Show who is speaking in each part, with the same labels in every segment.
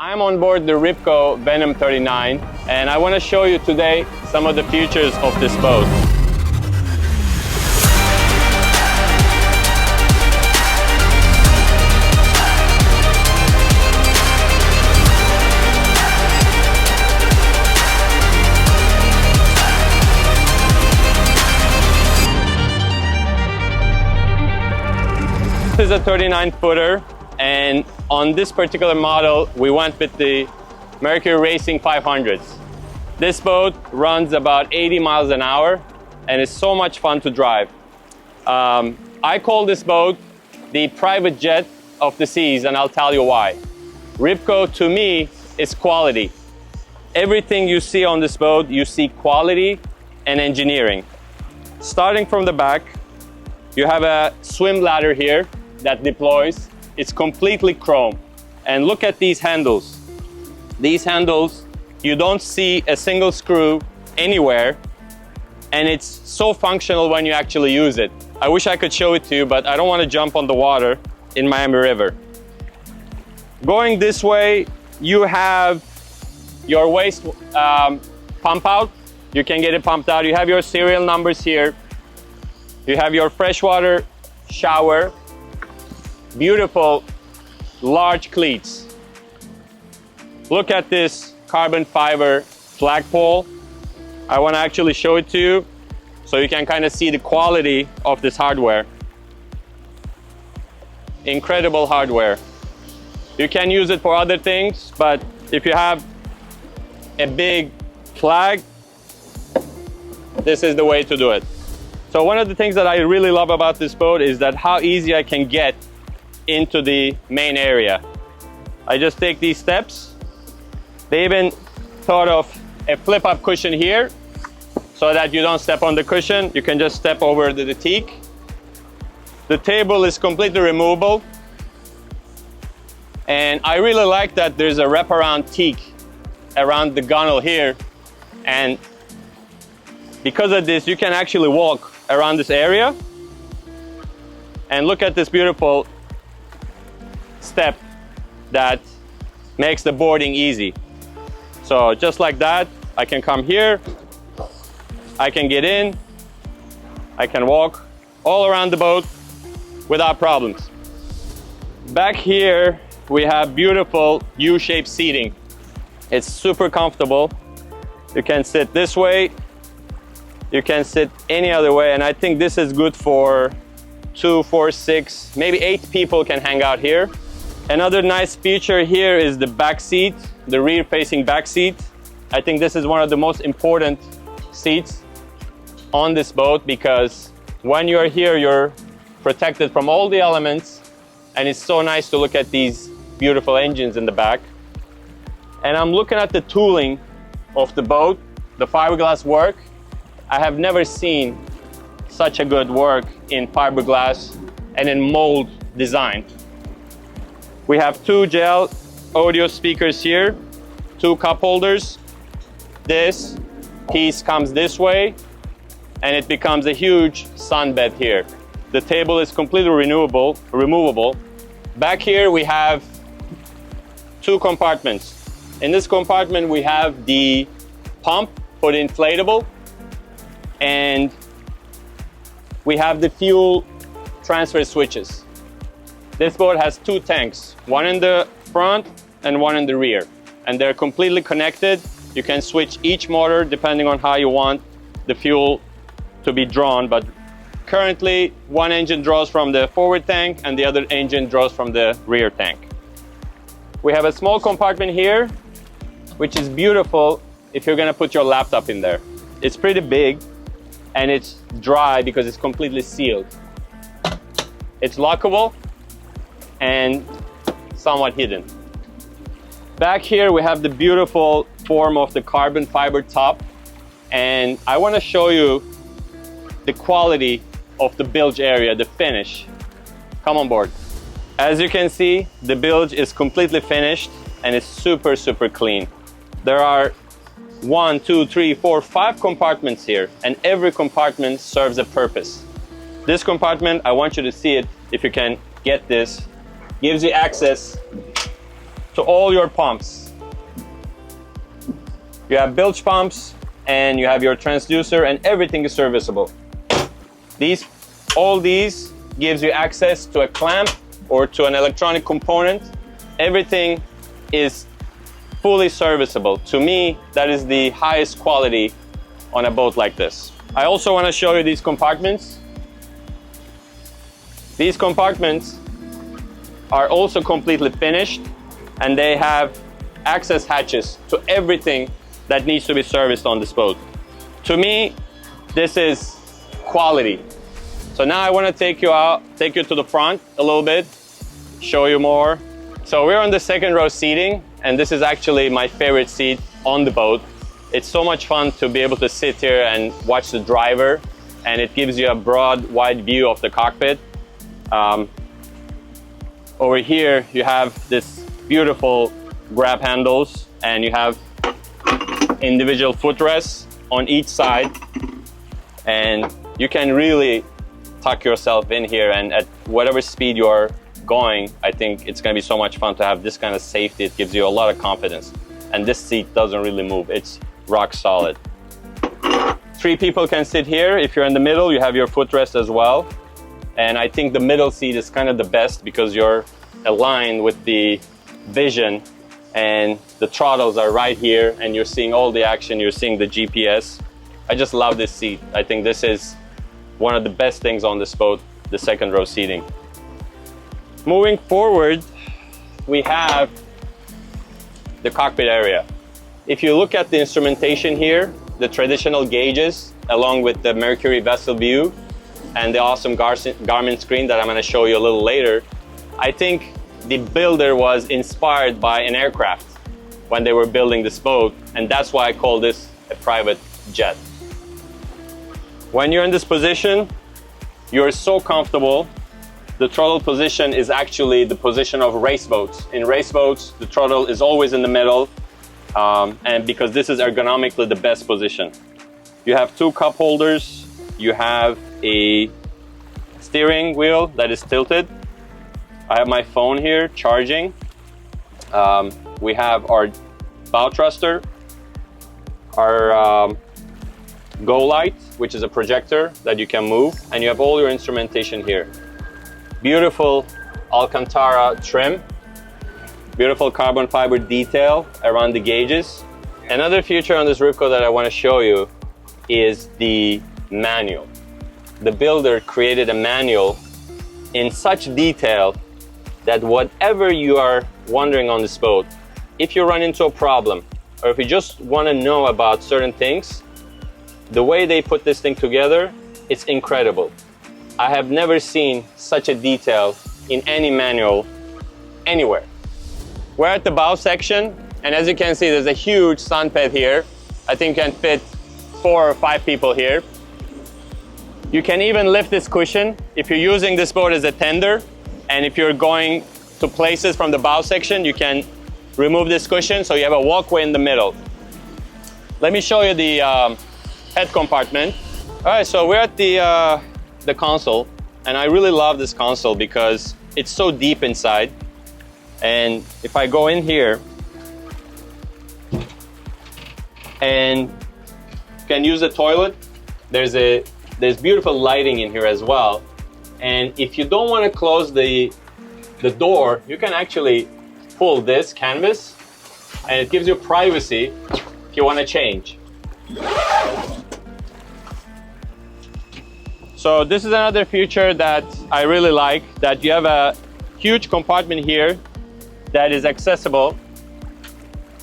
Speaker 1: I'm on board the Ribco Venom 39 and I want to show you today some of the features of this boat. This is a 39-footer, and on this particular model we went with the Mercury Racing 500s. This boat runs about 80 miles an hour and is so much fun to drive. I call this boat the private jet of the seas, and I'll tell you why. Ribco, to me, is quality. Everything you see on this boat, you see quality and engineering. Starting from the back, you have a swim ladder here that deploys. It's completely chrome. And look at these handles. These handles, you don't see a single screw anywhere, and it's so functional when you actually use it. I wish I could show it to you, but I don't want to jump on the water in Miami River. Going this way, you have your waste pump out. You can get it pumped out. You have your serial numbers here. You have your freshwater shower. Beautiful large cleats. Look at this carbon fiber flagpole. I want to actually show it to you so you can kind of see the quality of this hardware. Incredible hardware. You can use it for other things, but if you have a big flag, this is the way to do it. So one of the things that I really love about this boat is that how easy I can get into the main area. I just take these steps. They even thought of a flip-up cushion here so that you don't step on the cushion. You can just step over the teak. The table is completely removable. And I really like that there's a wraparound teak around the gunnel here. And because of this, you can actually walk around this area. And look at this beautiful step that makes the boarding easy. So just like that, I can come here, I can get in, I can walk all around the boat without problems. Back here, we have beautiful U-shaped seating. It's super comfortable. You can sit this way, you can sit any other way, and I think this is good for 2, 4, 6, maybe 8 people can hang out here. Another nice feature here is the back seat, the rear-facing back seat. I think this is one of the most important seats on this boat because when you're here, you're protected from all the elements, and it's so nice to look at these beautiful engines in the back. And I'm looking at the tooling of the boat, the fiberglass work. I have never seen such a good work in fiberglass and in mold design. We have 2 gel audio speakers here, 2 cup holders. This piece comes this way and it becomes a huge sunbed here. The table is completely removable. Back here we have 2 compartments. In this compartment we have the pump for the inflatable, and we have the fuel transfer switches. This boat has 2 tanks, one in the front and one in the rear, and they're completely connected. You can switch each motor depending on how you want the fuel to be drawn, but currently one engine draws from the forward tank and the other engine draws from the rear tank. We have a small compartment here, which is beautiful if you're gonna put your laptop in there. It's pretty big and it's dry because it's completely sealed. It's lockable and somewhat hidden. Back here we have the beautiful form of the carbon fiber top, and I want to show you the quality of the bilge area, the finish. Come on board. As you can see, the bilge is completely finished and it's super clean. There are 1, 2, 3, 4, 5 compartments here, and every compartment serves a purpose. This compartment, I want you to see it if you can get this, gives you access to all your pumps. You have bilge pumps and you have your transducer, and everything is serviceable. All these gives you access to a clamp or to an electronic component. Everything is fully serviceable. To me, that is the highest quality on a boat like this. I also want to show you these compartments. These compartments are also completely finished, and they have access hatches to everything that needs to be serviced on this boat. To me, this is quality. So now I want to take you to the front a little bit, show you more. So we're on the second row seating, and this is actually my favorite seat on the boat. It's so much fun to be able to sit here and watch the driver, and it gives you a broad, wide view of the cockpit. Over here, you have this beautiful grab handles, and you have individual footrests on each side, and you can really tuck yourself in here, and at whatever speed you are going, I think it's going to be so much fun to have this kind of safety. It gives you a lot of confidence, and this seat doesn't really move. It's rock solid. 3 people can sit here. If you're in the middle, you have your footrest as well, and I think the middle seat is kind of the best because you're aligned with the vision, and the throttles are right here, and you're seeing all the action. You're seeing the GPS. I just love this seat. I think this is one of the best things on this boat, the second row seating. Moving forward, we have the cockpit area. If you look at the instrumentation here, the traditional gauges, along with the Mercury vessel view and the awesome Garmin screen that I'm going to show you a little later, I think the builder was inspired by an aircraft when they were building this boat, and that's why I call this a private jet. When you're in this position, you're so comfortable. The throttle position is actually the position of race boats. In race boats, the throttle is always in the middle, and because this is ergonomically the best position. You have 2 cup holders. You have a steering wheel that is tilted. I have my phone here charging. We have our bow thruster, our go light, which is a projector that you can move, and you have all your instrumentation here. Beautiful Alcantara trim, beautiful carbon fiber detail around the gauges. Another feature on this Ribco that I want to show you is the manual. The builder created a manual in such detail that whatever you are wondering on this boat, if you run into a problem, or if you just want to know about certain things, the way they put this thing together, it's incredible. I have never seen such a detail in any manual anywhere. We're at the bow section, and as you can see, there's a huge sun pad here. I think you can fit 4 or 5 people here. You can even lift this cushion if you're using this boat as a tender, and if you're going to places from the bow section, you can remove this cushion so you have a walkway in the middle. Let me show you the head compartment. All right, so we're at the console, and I really love this console because it's so deep inside. And if I go in here, and you can use the toilet, there's beautiful lighting in here as well. And if you don't want to close the door, you can actually pull this canvas, and it gives you privacy if you want to change. So this is another feature that I really like, that you have a huge compartment here that is accessible,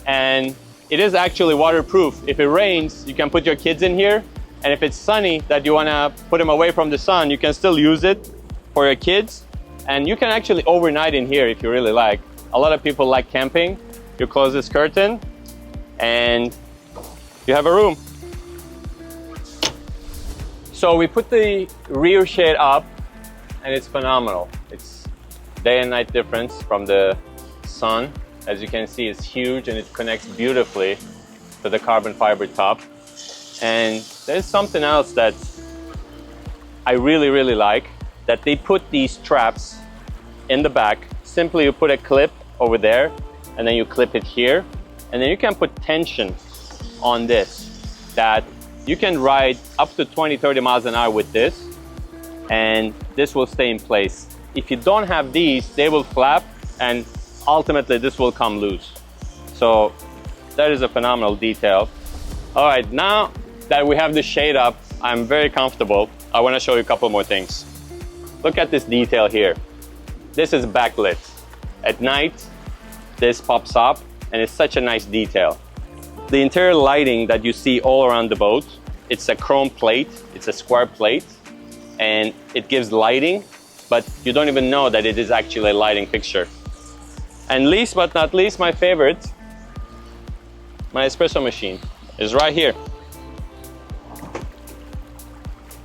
Speaker 1: and it is actually waterproof. If it rains, you can put your kids in here, and if it's sunny that you want to put them away from the sun, you can still use it for your kids, and you can actually overnight in here if you really like. A lot of people like camping. You close this curtain and you have a room. So we put the rear shade up, and it's phenomenal. It's day and night difference from the sun. As you can see, it's huge, and it connects beautifully to the carbon fiber top. And there's something else that I really like, that they put these straps in the back. Simply you put a clip over there, and then you clip it here, and then you can put tension on this that you can ride up to 20-30 miles an hour with this, and this will stay in place. If you don't have these, they will flap, and ultimately this will come loose. So that is a phenomenal detail. All right, now that we have the shade up, I'm very comfortable. I want to show you a couple more things. Look at this detail here. This is backlit. At night, this pops up, and it's such a nice detail. The interior lighting that you see all around the boat, it's a chrome plate, it's a square plate, and it gives lighting, but you don't even know that it is actually a lighting fixture. And last but not least, my favorite, my espresso machine is right here.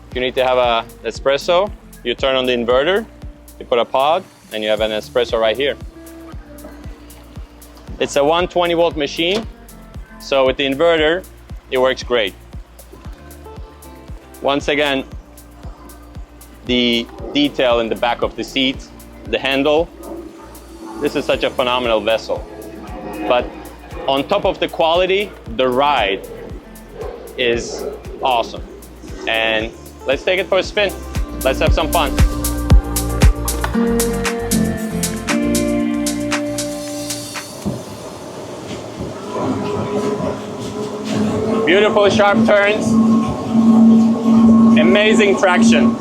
Speaker 1: If you need to have an espresso, you turn on the inverter, you put a pod, and you have an espresso right here. It's a 120 volt machine, so with the inverter, it works great. Once again, the detail in the back of the seat, the handle, this is such a phenomenal vessel. But on top of the quality, the ride is awesome. And let's take it for a spin. Let's have some fun. Beautiful sharp turns, amazing traction.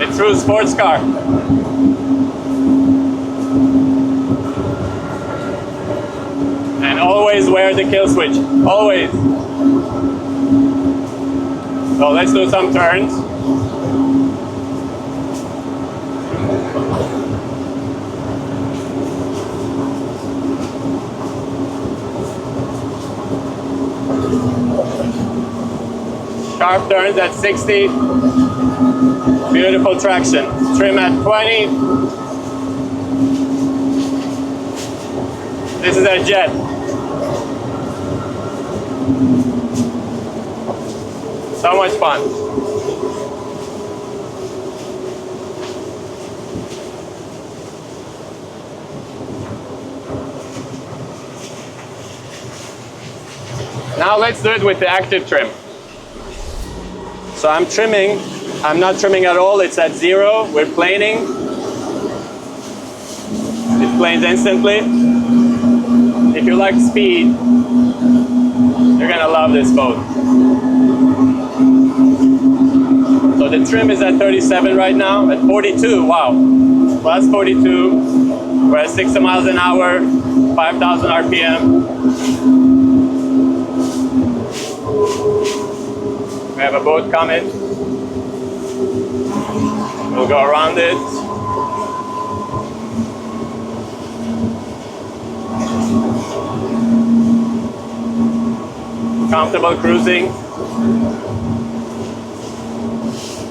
Speaker 1: A true sports car. And always wear the kill switch, always. So let's do some turns. Sharp turns at 60. Beautiful traction. Trim at 20. This is our jet. So much fun. Now let's do it with the active trim. So I'm trimming. I'm not trimming at all. It's at 0. We're planing. It planes instantly. If you like speed, you're gonna love this boat. So the trim is at 37 right now. At 42, wow. Plus 42. We're at 60 miles an hour, 5,000 RPM. We have a boat coming. We'll go around it. Comfortable cruising.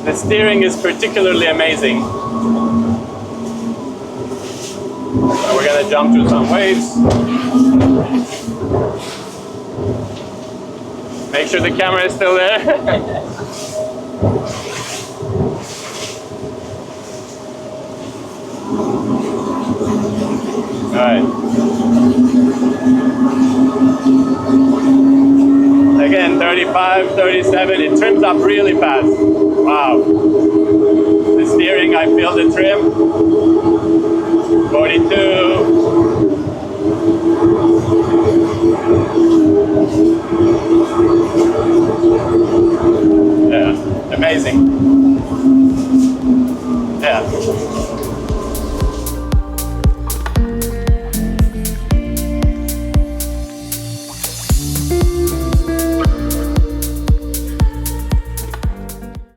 Speaker 1: The steering is particularly amazing. So we're gonna jump through some waves. Make sure the camera is still there. All right. Again, 35, 37, it trims up really fast. Wow. The steering, I feel the trim. 42. Yeah, amazing. Yeah.